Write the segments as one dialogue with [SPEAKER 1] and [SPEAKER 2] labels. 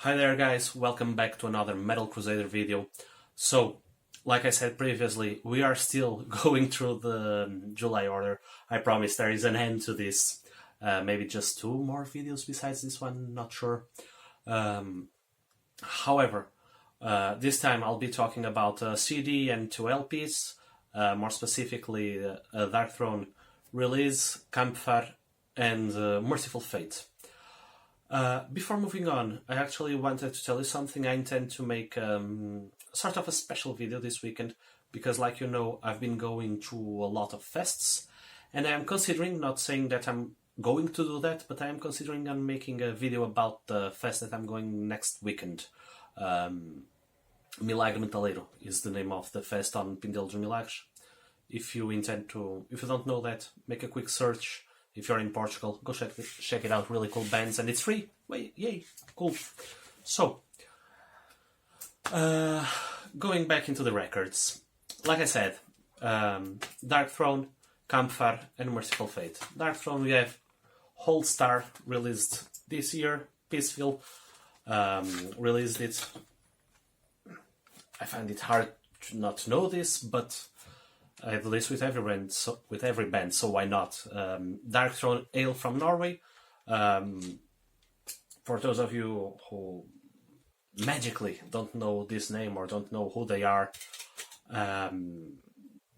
[SPEAKER 1] Hi there guys, welcome back to another Metal Crusader video. So, like I said previously, we are still going through the July order. I promise there is an end to this. Maybe just two more videos besides this one, not sure. However, this time I'll be talking about a CD and two LPs, more specifically a Darkthrone release, Kampfar, and Mercyful Fate. Before moving on, I actually wanted to tell you something. I intend to make sort of a special video this weekend because, like you know, I've been going to a lot of fests, and I am considering, not saying that I'm going to do that, but I am considering on making a video about the fest that I'm going next weekend. Milagre Metaleiro is the name of the fest on Pindel de Milagres. If you don't know that, make a quick search. If you're in Portugal, go check it out. Really cool bands, and it's free. Wait, yay, cool. So, going back into the records, like I said, Darkthrone, Kampfar, and Mercyful Fate. Darkthrone, we have Hold Star released this year. Peaceful released it. I find it hard to not know this, but I do this with every band, so why not? Darkthrone hail from Norway. For those of you who magically don't know this name or don't know who they are,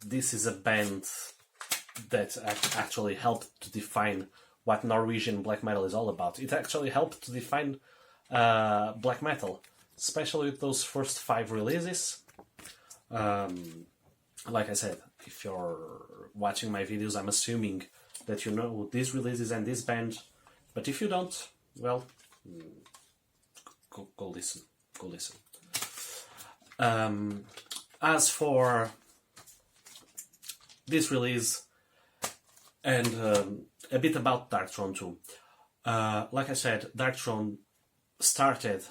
[SPEAKER 1] this is a band that actually helped to define what Norwegian black metal is all about. It actually helped to define black metal, especially with those first 5 releases. Like I said, if you're watching my videos, I'm assuming that you know these releases and this band. But if you don't, well, go listen. Go listen. As for this release, and a bit about Darkthrone too. Like I said, Darkthrone started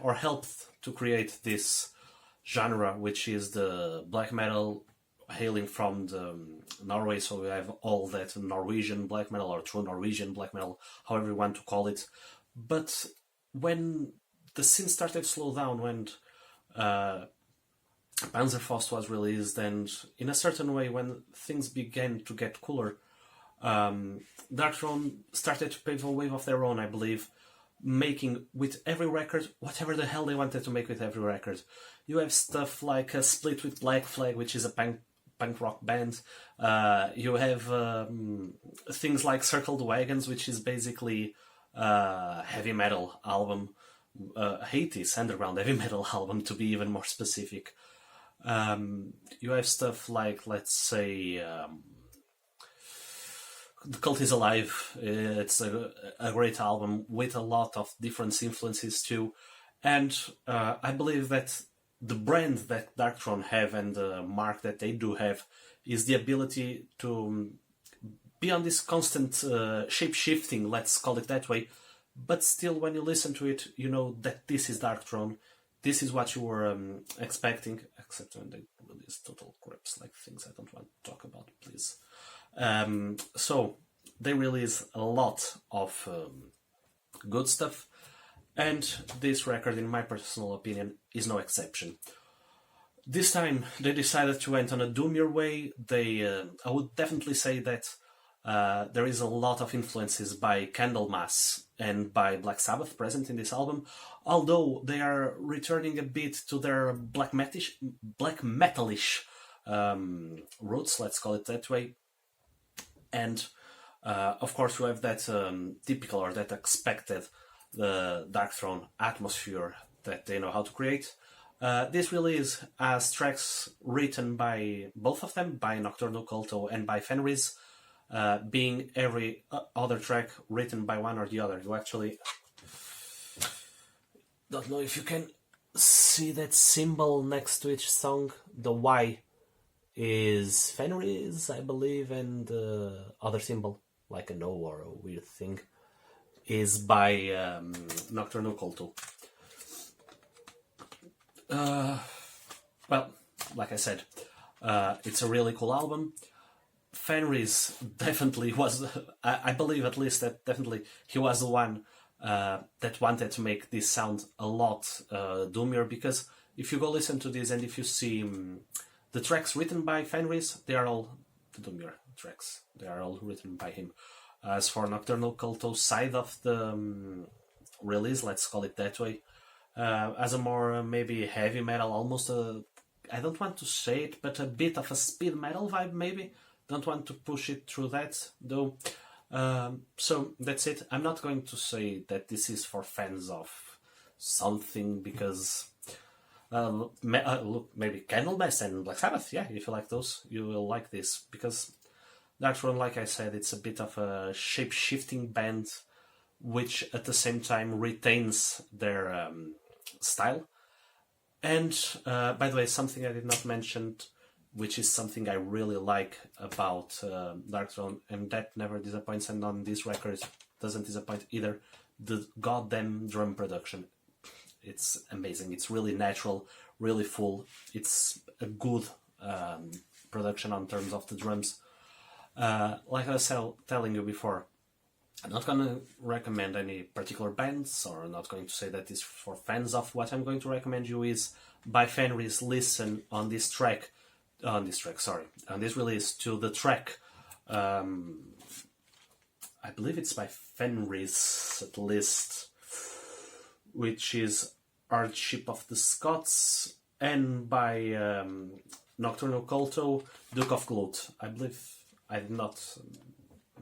[SPEAKER 1] or helped to create this genre, which is the black metal hailing from Norway. So we have all that Norwegian black metal or true Norwegian black metal, however you want to call it. But when the scene started to slow down, when Panzerfaust was released, and in a certain way when things began to get cooler, Darkthrone started to pave a wave of their own, I believe, making with every record whatever the hell they wanted to make with every record. You have stuff like a split with Black Flag, which is a punk rock band. You have things like Circled Wagons, which is basically a heavy metal album, 80s underground heavy metal album to be even more specific. You have stuff like, let's say, The Cult is Alive. It's a great album with a lot of different influences too. And I believe that the brand that Darkthrone have and the mark that they do have is the ability to be on this constant shape-shifting, let's call it that way. But still, when you listen to it, you know that this is Darkthrone. This is what you were expecting, except when they release total craps, like things I don't want to talk about, please. So they release a lot of good stuff, and this record, in my personal opinion, is no exception. This time they decided to went on a doomier way. I would definitely say that there is a lot of influences by Candlemass and by Black Sabbath present in this album, although they are returning a bit to their black metalish roots, let's call it that way. And of course you have that typical or that expected Darkthrone atmosphere that they know how to create. This release has tracks written by both of them, by Nocturnal Culto and by Fenris, being every other track written by one or the other. You actually don't know if you can see that symbol next to each song. The Y is Fenris, I believe, and the other symbol, like an O or a weird thing, is by Nocturnal Culto. Well, like I said, it's a really cool album. Fenris definitely was, I believe at least that definitely he was the one that wanted to make this sound a lot doomier, because if you go listen to this and if you see the tracks written by Fenris, they are all the doomier tracks. They are all written by him. As for Nocturnal Culto's side of the release, let's call it that way, as a more maybe heavy metal, almost I don't want to say it, but a bit of a speed metal vibe maybe. Don't want to push it through that though. So that's it. I'm not going to say that this is for fans of something, because look, maybe Candlemass and Black Sabbath, yeah, if you like those, you will like this, because Darkthrone, like I said, it's a bit of a shape-shifting band, which at the same time retains their style. And by the way, something I did not mention, which is something I really like about Darkthrone, and that never disappoints, and on this record doesn't disappoint either, the goddamn drum production. It's amazing. It's really natural, really full. It's a good production on terms of the drums. Like I was telling you before, I'm not going to recommend any particular bands, or I'm not going to say that it's for fans of. What I'm going to recommend you is, by Fenris, listen on this release to the track. I believe it's by Fenris at least, which is Archship of the Scots, and by Nocturnal Culto, Duke of Glut. I believe I did not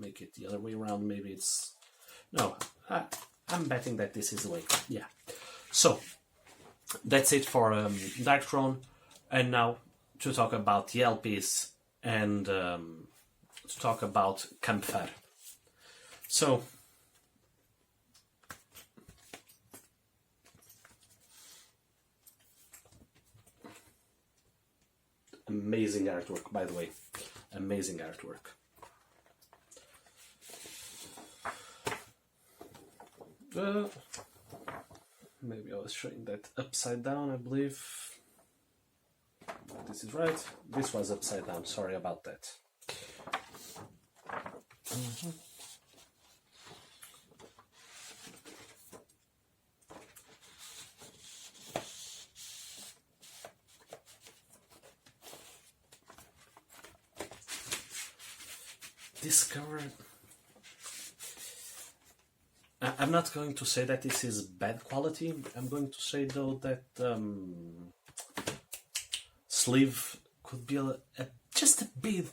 [SPEAKER 1] make it the other way around. Maybe it's... No, I'm betting that this is the way. Yeah. So, that's it for Darkthrone. And now, to talk about the LPs and to talk about Kampfar. So, amazing artwork, by the way. Amazing artwork. Maybe I was showing that upside down, I believe. This is right. This was upside down, sorry about that. This cover... I'm not going to say that this is bad quality. I'm going to say though that sleeve could be just a bit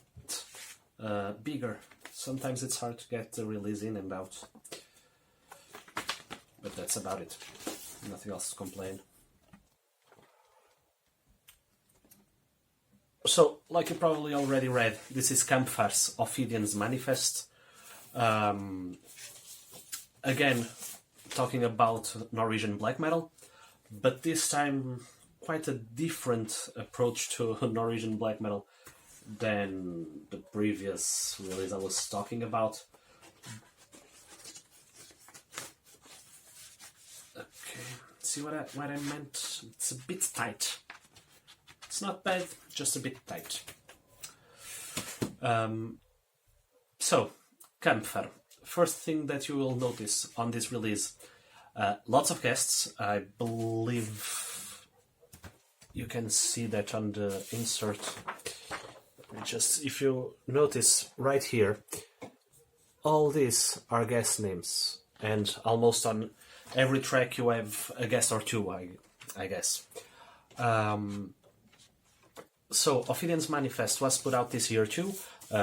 [SPEAKER 1] bigger. Sometimes it's hard to get the release in and out. But that's about it. Nothing else to complain. So, like you probably already read, this is Kampfar's Ophidian's Manifest. Again, talking about Norwegian black metal, but this time quite a different approach to Norwegian black metal than the previous release I was talking about. Okay, see what I meant? It's a bit tight. It's not bad, just a bit tight. So, Kampfar. First thing that you will notice on this release, lots of guests. I believe you can see that on the insert. Just if you notice right here, all these are guest names, and almost on every track you have a guest or two, I guess. So Ophidian's Manifest was put out this year too,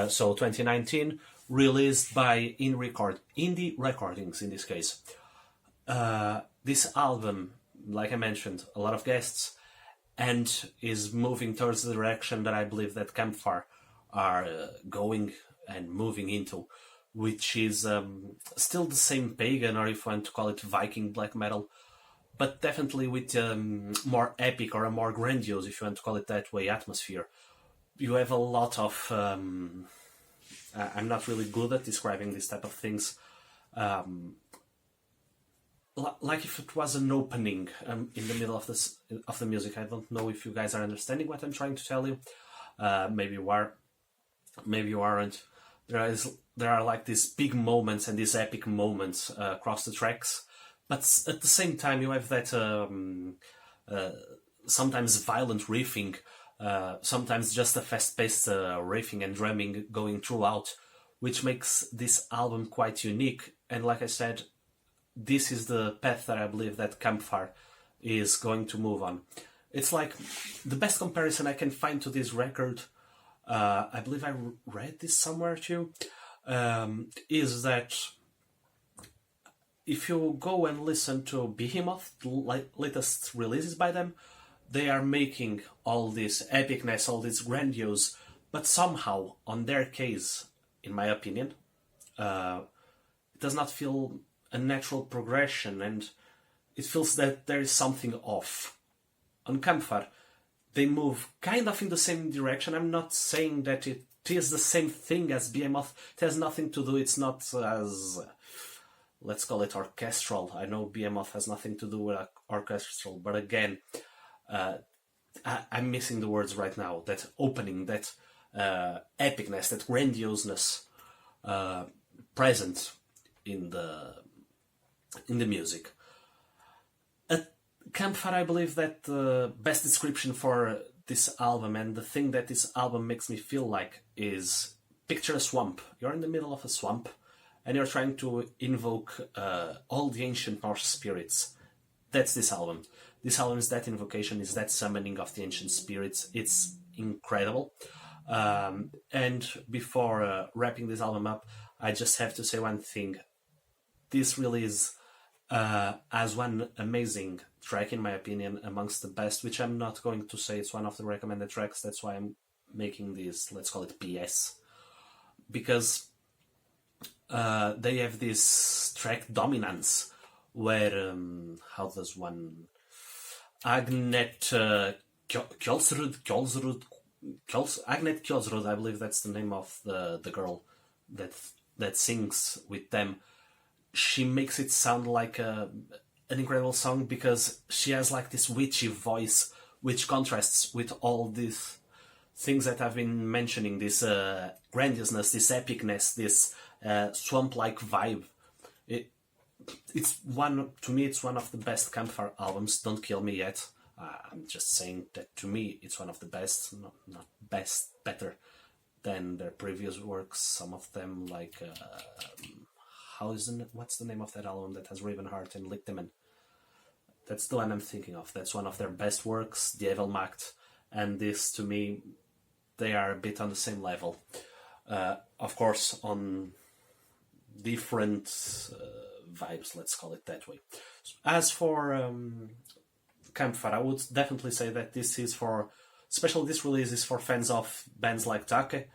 [SPEAKER 1] so 2019. Released by Indie Recordings in this case. This album, like I mentioned, a lot of guests, and is moving towards the direction that I believe that Kampfar are going and moving into, which is still the same pagan, or if you want to call it Viking black metal, but definitely with more epic or a more grandiose, if you want to call it that way, atmosphere. You have a lot of... I'm not really good at describing this type of things. Like if it was an opening in the middle of the music. I don't know if you guys are understanding what I'm trying to tell you. Maybe you are, maybe you aren't. There are like these big moments and these epic moments across the tracks, but at the same time you have that sometimes violent riffing, sometimes just a fast-paced riffing and drumming going throughout, which makes this album quite unique. And like I said, this is the path that I believe that Kampfar is going to move on. It's like the best comparison I can find to this record, I believe I read this somewhere too, is that if you go and listen to Behemoth, the latest releases by them, they are making all this epicness, all this grandiose, but somehow, on their case, in my opinion, it does not feel a natural progression, and it feels that there is something off. On Kampfar, they move kind of in the same direction. I'm not saying that it is the same thing as Behemoth. It has nothing to do. It's not as, let's call it orchestral. I know Behemoth has nothing to do with orchestral, but again, I'm missing the words right now. That opening, that epicness, that grandioseness present in the music. At Kampfar, I believe that the best description for this album, and the thing that this album makes me feel like, is picture a swamp. You're in the middle of a swamp, and you're trying to invoke all the ancient Norse spirits. That's this album. This album is that invocation, is that summoning of the ancient spirits. It's incredible. And before wrapping this album up, I just have to say one thing. This release has one amazing track, in my opinion, amongst the best, which I'm not going to say it's one of the recommended tracks. That's why I'm making this, let's call it PS. Because they have this track dominance, where, how does one... Agnet Kjolsrud, Agnet Kjolsrud, I believe that's the name of the girl that sings with them. She makes it sound like an incredible song, because she has like this witchy voice, which contrasts with all these things that I've been mentioning, this grandiousness, this epicness, this swamp-like vibe. It's one, to me, it's one of the best Kampfar albums. Don't kill me yet. I'm just saying that to me, it's one of the best, not best, better than their previous works. Some of them, like, what's the name of that album that has Ravenheart and Lichtenman? That's the one I'm thinking of. That's one of their best works, The Evelmacht, and this, to me, they are a bit on the same level. Of course, on different vibes, let's call it that way. As for Kampfar, I would definitely say that this is for, especially this release is for fans of bands like Take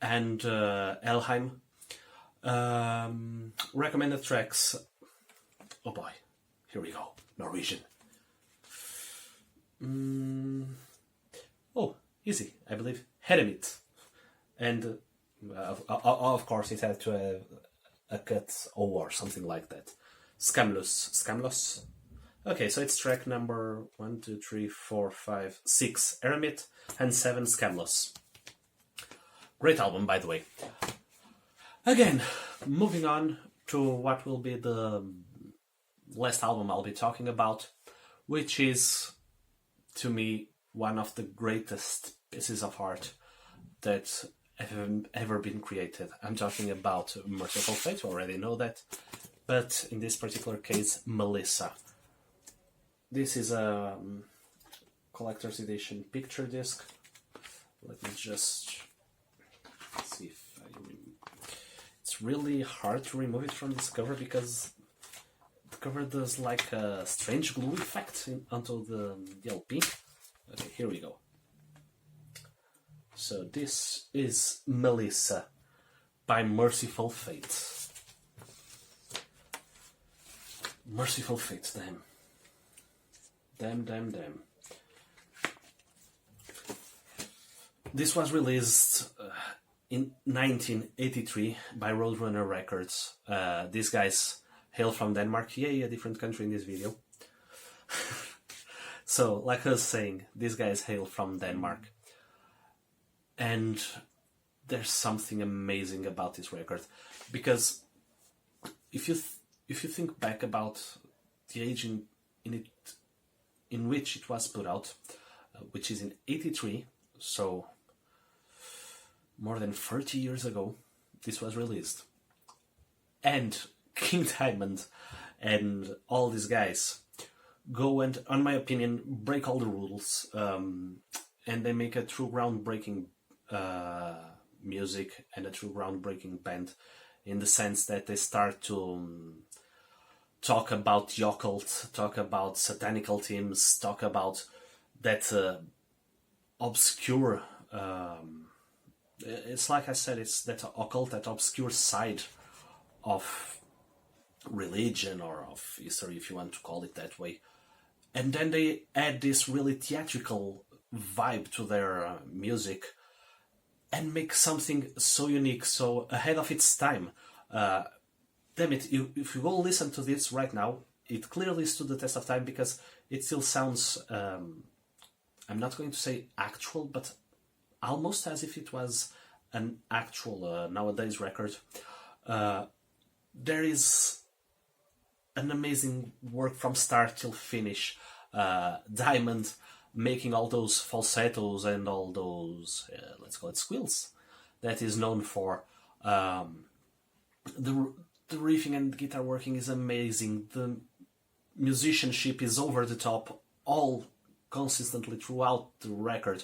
[SPEAKER 1] and Elheim. Recommended tracks. Oh boy, here we go. Norwegian. Oh, easy, I believe. Heremit. And of course it had to have a cut O or something like that. Skamlos. Okay, so it's track number 1, 2, 3, 4, 5, 6 Eremit and 7 Skamlos. Great album, by the way. Again, moving on to what will be the last album I'll be talking about, which is, to me, one of the greatest pieces of art that have ever been created. I'm talking about Mercyful Fate, you already know that, but in this particular case, Melissa. This is a collector's edition picture disc. Let me just see if it's really hard to remove it from this cover, because the cover does like a strange glue effect onto the LP. Okay, here we go. So this is Melissa by Mercyful Fate. Mercyful Fate, damn. Damn. This was released in 1983 by Roadrunner Records. These guys hail from Denmark. Yay, a different country in this video. So, like I was saying, these guys hail from Denmark. And there's something amazing about this record. Because if you think back about the age in which it was put out, which is in '83, so more than 30 years ago, this was released. And King Diamond and all these guys go and, in my opinion, break all the rules, and they make a true groundbreaking music and a true groundbreaking band, in the sense that they start to talk about the occult, talk about satanical themes, talk about that obscure, it's like I said, it's that occult, that obscure side of religion or of history, if you want to call it that way. And then they add this really theatrical vibe to their music and make something so unique, so ahead of its time. Damn it, if you go listen to this right now, it clearly stood the test of time, because it still sounds, I'm not going to say actual, but almost as if it was an actual nowadays record. There is an amazing work from start till finish. Diamond making all those falsettos and all those, let's call it squeals, that is known for. The riffing and guitar working is amazing. The musicianship is over the top, all consistently throughout the record.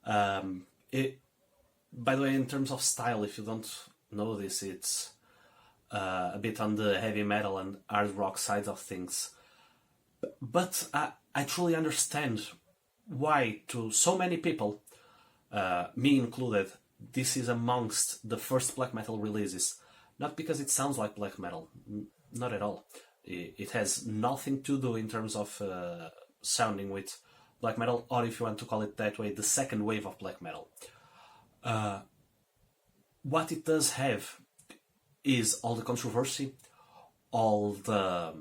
[SPEAKER 1] By the way, in terms of style, if you don't know this, it's a bit on the heavy metal and hard rock side of things. But I truly understand why, to so many people, me included, this is amongst the first black metal releases. Not because it sounds like black metal, not at all. It has nothing to do in terms of sounding with black metal, or if you want to call it that way, the second wave of black metal. What it does have is all the controversy, all the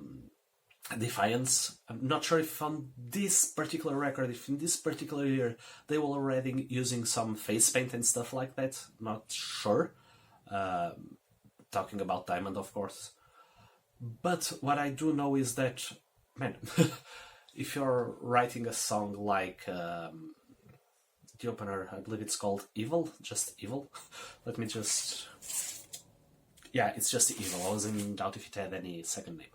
[SPEAKER 1] defiance. I'm not sure if on this particular record, if in this particular year, they were already using some face paint and stuff like that. Not sure. Talking about Diamond, of course. But what I do know is that, man, if you're writing a song like the opener, I believe it's called Evil, just Evil. Let me just... Yeah, it's just Evil. I was in doubt if it had any second name.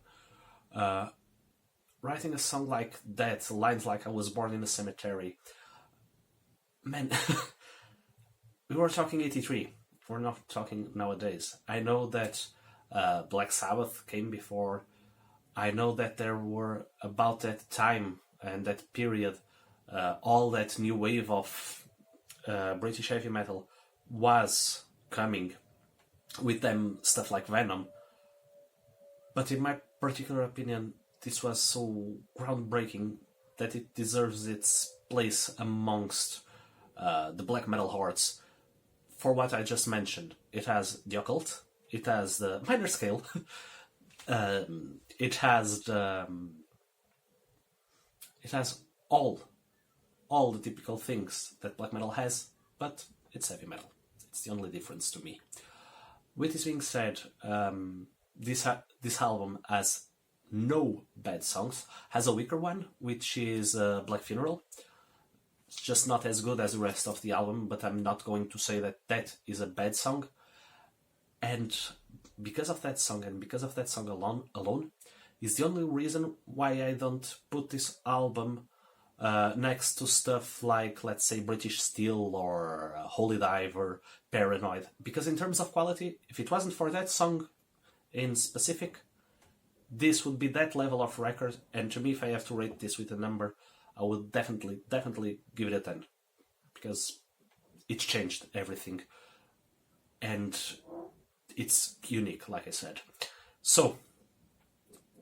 [SPEAKER 1] Writing a song like that, lines like I was born in a cemetery. Man, we were talking '83. We're not talking nowadays. I know that Black Sabbath came before. I know that there were, about that time and that period, all that new wave of British heavy metal was coming, with them stuff like Venom. But in my particular opinion, this was so groundbreaking that it deserves its place amongst the black metal hordes. For what I just mentioned, it has the occult, it has the minor scale, it has all the typical things that black metal has, but it's heavy metal. It's the only difference to me. With this being said, this album has no bad songs, has a weaker one, which is Black Funeral. It's just not as good as the rest of the album, but I'm not going to say that that is a bad song. And because of that song, and because of that song alone, is the only reason why I don't put this album next to stuff like, let's say, British Steel or Holy Dive or Paranoid. Because in terms of quality, if it wasn't for that song in specific, this would be that level of record. And to me, if I have to rate this with a number, I would definitely give it a 10. Because it changed everything. And it's unique, like I said. So,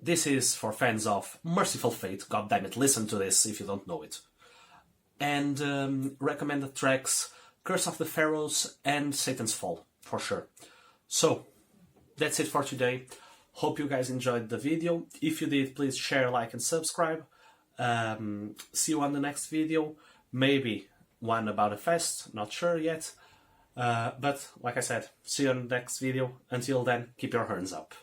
[SPEAKER 1] this is for fans of Mercyful Fate. God damn it, listen to this if you don't know it. And recommended tracks, Curse of the Pharaohs and Satan's Fall, for sure. So, that's it for today. Hope you guys enjoyed the video. If you did, please share, like, and subscribe. See you on the next video. Maybe one about a fest, not sure yet. But, like I said, see you on the next video. Until then, keep your horns up.